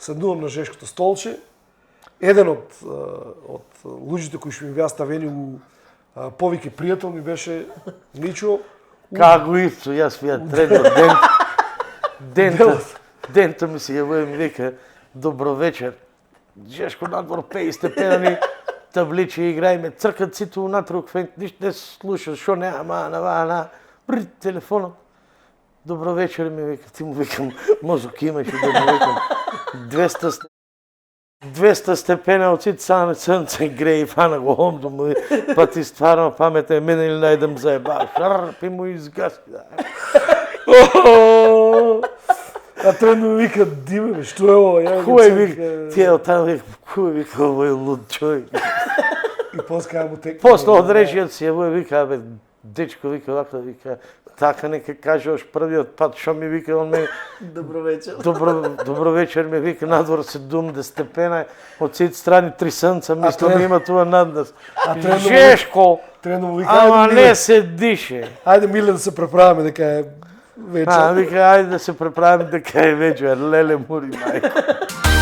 седнувам на жешкото столче. Еден од луѓето кои што ми беа ставени у повеќе пријател ми беше Мичо. Како исто, јас вија третиот дента ми се јавува и ми вика добро вечер. Жешко надвор пеи степенани, табличи играјме, цркат сите унатре, ништо не слушаш, шо не, ама, телефонот. Добро вечер ми вика, ти му викам, мозок имаш и да му викам 200 степена од сите саме сонце грее и фана го омдо му, па ти стварно памета е мене или најдам заебаш, пи му изгаси. А тој ми вика, Диме, што е ова? Кој вика, тие од таму вика, кој вика, овој луд човек. И после му текна. После одрежиот си ја вика, бе, дечко вика, вака вика, така нека кажеш првиот пат, што ми вика, он ме... Добро вечер. Добро вечер ми вика, надвор 70 степена, од сите страни 3 сонца, мислам има тоа над нас. Жешко, ама не се дише. Ајде, Миле, да се преправиме дека е вечер. Вика, ајде да се преправиме дека е вечер, леле мури мајко.